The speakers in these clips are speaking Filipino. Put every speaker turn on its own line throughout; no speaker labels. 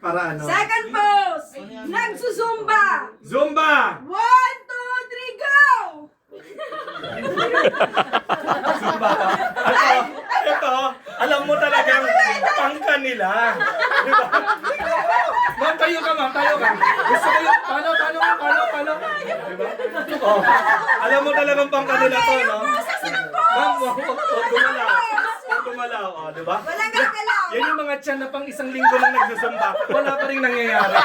Para ano?
Second pose. Nagsusumba.
Zumba!
1, 2, 3, go!
Zumba. Ito, alam mo talagang pangka nila. Di ba? Ma'am, tayo ka, ma'am. Tayo ka. Gusto ko yung, paano? Di ba? Oh, alam mo talagang pangka nila to, no? Ma'am, wag gumalaw. Wag gumalaw, oh, di ba?
Walang gagalaw.
Yan yung mga tiyan na pang isang linggo lang nagsusumba. Wala pa rin nangyayari.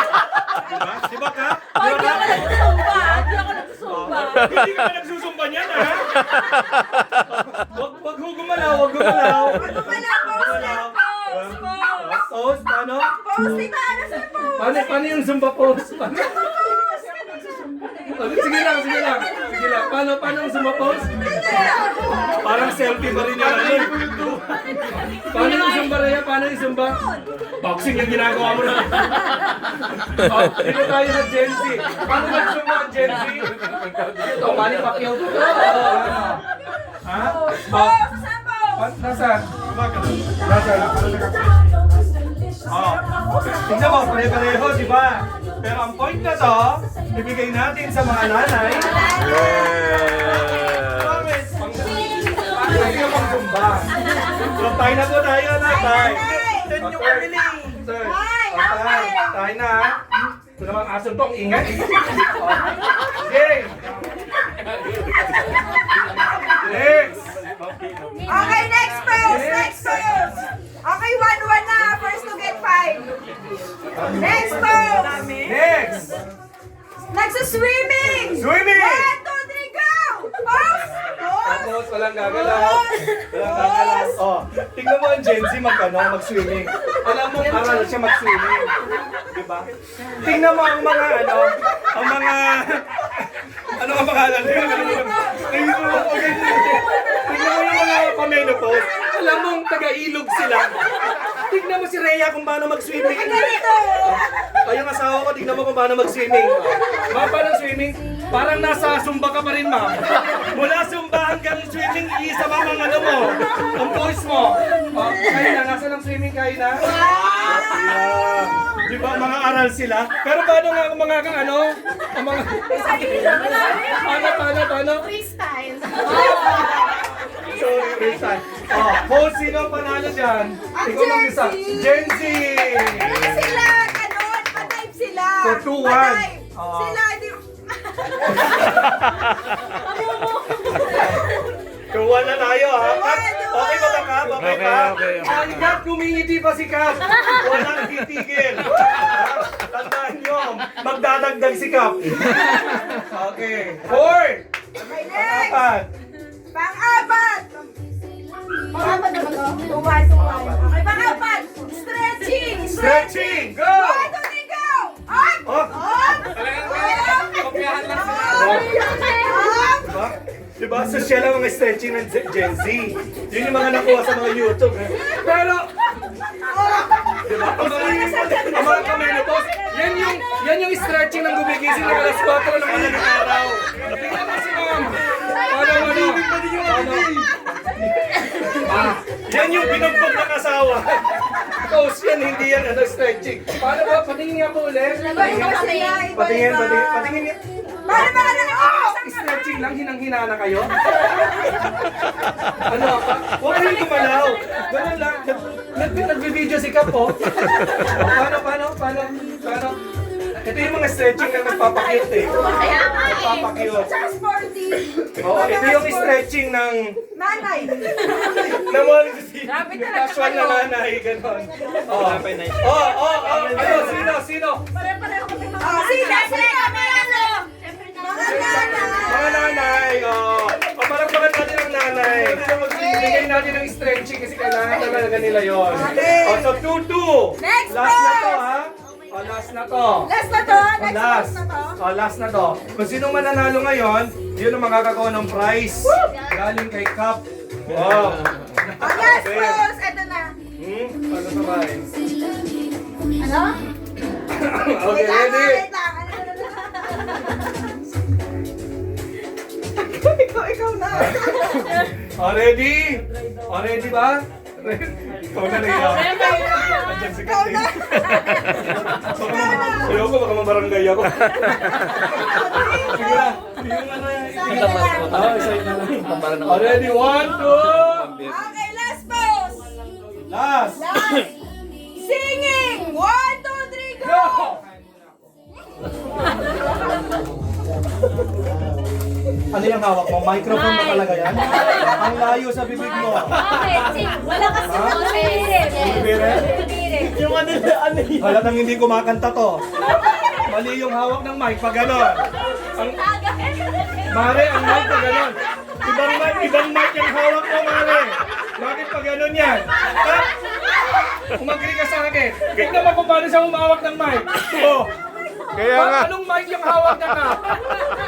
Di ba? Di ba ka? Di ba ka?
Hindi ako nagsusumba.
Hindi ka ba nagsusumba niyan, ha? Wag ho gumalaw, wag gumalaw. Pose, paano?
Pose, di ba? Ano sa pose?
Paano yung zumba pose? Paano? Sige lang. Paano yung zumba pose? Parang selfie pa rin yan. Paano yung zumba, Rhea? Paano yung zumba? Boxing yung ginagawa mo na. Oh, dito tayo sa Gen Z. Paano mag-zumba ang Gen Z? Ito, Manny Pacquiao to. Ha?
Pose, sa pose.
Nasaan? Oh. Tingnan mo, pare-pareho, di ba? Pero ang point na to, ibigay natin sa mga nanay. Promise, pang zumba. So, tayo na po tayo, natay. Yan yung pabili. Tayo na, ha? Ito naman aso to, ang ingay. Okay. Next.
Okay, next pose. Okay, 1-1 na. First to get 5. Next pose.
Next.
Nagsuswimming.
Swimming.
1, 2, 3, go! Pose.
Tapos, walang gagalaw. Oh, tingnan mo ang Gen Z mag-swimming. Alam mo, aral siya mag-swimming. Diba? Tingnan mo ang mga, ano ang pangalan? Tingnan mo yung mga pamenopause. Alam mong taga-ilog sila. Tingnan mo si Rhea kung paano mag-swimming.
Ganito.
Ay, yung asawa ko, tingnan mo kung paano mag-swimming. Ma'am, paano swimming? Parang nasa Zumba ka pa rin, ma'am. Mula Zumba hanggang swimming, iisa ma'am ang ano mo. Ang voice mo. Oh, kayo na, nasa ng swimming kayo na? Di ba, mga aral sila? Pero paano nga ang mga ano? Ang mga... Paano?
Freestyle.
Sorry, Rizal. Oh, sino ang panalo dyan? Ikaw mag-isa. Gen Z!
Ano sila? Ganon. Pa-type sila.
So, 2-1.
Pa-type.
Oo.
Sila, hindi...
Kuwan na tayo, ha?
Kuwan.
Okay ba Kap? Okay pa?
Okay.
Ang Kap, kumingiti pa si Kap. Walang titigil. Tandaan nyo, magdadagdag si Kap. Okay. 4.
Okay, next.
Apat.
Pang-apat. Pang-apat na ba to? 2-1. Okay, pang-apat. Stretching.
Stretching. Go!
1, 2, 3, go! Up!
Oh.
Up!
Kopyahan lang sila.
Up!
Diba? Diba? Social ang mga stretching ng Gen Z. Yun yung mga nakuha sa mga YouTube. Eh. Pero, diba? Ang mga kamenopause, yan yung stretching ng gumigising ng alas 4 ng madaling araw. Tingnan mo si ma'am. Paano? Yan yung binugbog ng asawa. Pause yan, hindi yan stretching. Paano ba? Patingin nga po ulit. Patingin nga.
Paano ba ka na?
Stretching lang, hinang-hina na kayo? Ano? Huwag kayong gumalaw. Ganun lang. Nag-video si Kap, oh. Paano? Ito yung mga stretching na nagpapakit, eh. Nagpapakit.
Sa sporty.
Oo, ito yung stretching ng...
Nanay.
Naman, casual na nanay, gano'n. Sino?
Pare-pareho kami mga... Oh, sila. Mga nanay.
Mga nanay, palakpakan natin ang nanay. Bigay natin ang stretching kasi kailangan talaga nila yun.
Okay.
So 2-2.
Next
Last na to,
pose.
ha? Last na to.
Last na to? Next
Last.
pose na to?
Last na to. Kung sinong mananalo ngayon, yun ang makakakuha ng prize. Galing kay Kap. Wow.
Last pose. Ito na.
Paano sabay?
Ano?
Okay, ready?
Wait lang. Ikaw na.
Ready? Ready ba? Ikaw na ikaw. Andyan si
Ikaw na.
Ayaw ko, baka mabarangay ako. Sige lang. Yung ano yan. Isa na lang. Already, 1, 2.
Okay, last pose.
Last.
Last. Singing. 1, 2, 3, go.
Go! Ano yung hawak mo? Microphone ba talaga yan? Ang layo sa bibig mo.
Wala kasi tumirit.
Tumirit? Yung ano yun? Halatang hindi kumakanta to. Mali yung hawak ng mic pag gano'n. Mare, ang mic pag gano'n. Ibang mic yung hawak mo, Mare. Bakit pag gano'n yan? Ha? Umagri ka sa akin. Tignan mo kung paano siya humawak ng mic. Oh.
Kaya nga.
Anong mic yung hawak na ka?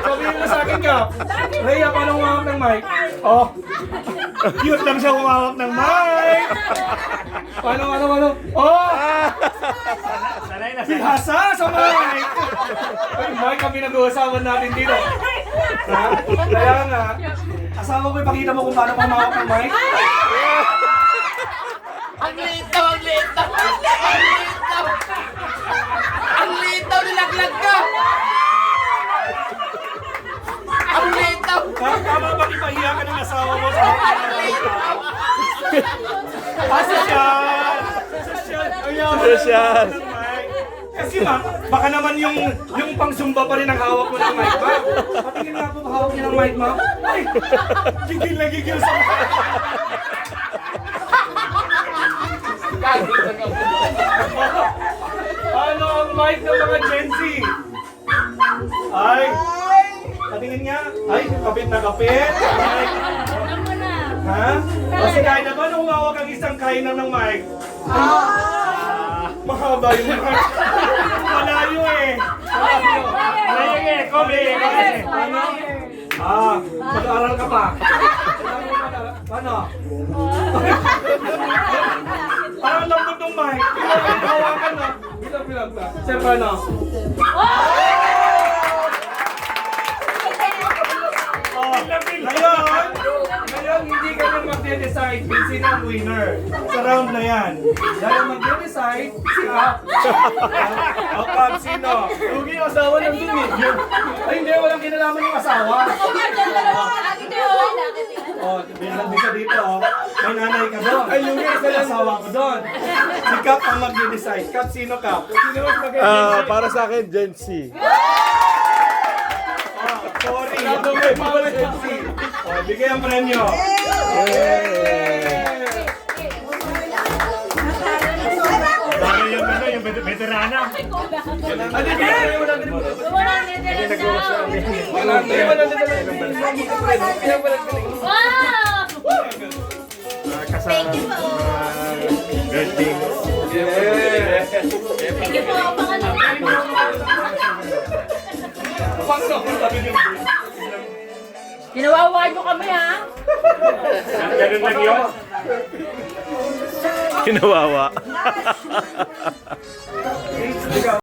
Sabihin mo sa akin ka. Rhea, paano humawak ng mic? Oh. Cute lang siya humawak ng mic. Paano? Oh! Bihasa sa mic! Ay, mic ang pinag-uusapan natin dito. Ha? Kaya nga, asawa ko ipakita mo kung paano humawak ng mic.
Ang litaw, ang litaw! Ang litaw! Ang litaw, nilaglag ka! Ang litaw!
Tama ba ipahiya ka ng asawa mo sa Sosyal!
Sosyal.
Kasi baka naman yung pang-zumba pa rin ang hawak mo ng mic, ma. Patingin nga po hawak niya ng mic, ma. Ay! Gigil na gigil sa mic. Ano ang mic ng mga Gen Z? Ay! Patingin nga. Ay, kapit na kapit. Ay. Ha? Kasi kahit na paano humawak ang isang kainan ng mic? Mahaba yung mic. Malayo eh. Malayo eh. Kobe. Ano? Mag-aaral ka pa. Paano? Parang lambot ng mic. Hawakan na. Bilang na. Sir, paano? Ngayon, hindi ka nang magde-decide kung sino ang winner. Sa round na yan. Dahil magde-decide, si Kap. O Kap, sino? Lugi yung asawa ng dumi. Ay, hindi, walang kinalaman yung asawa. O, bilang bisa dito, may nanay ka doon. Ay, lugi, isa lang asawa ko doon. Si Kap ang magde-decide. Kap, sino Kap? Sino mas magde-decide?
Para sa akin, Gen Z.
Sorry, ito may power agency. O, bigay ang premyo.
Dahil yung ano, yung veterana.
Ano bigay mo lang?
Thank you po.
Birthday.
Thank you po. Ginawawa nyo kami ha.
Ganun lang yun.
Kinawawa.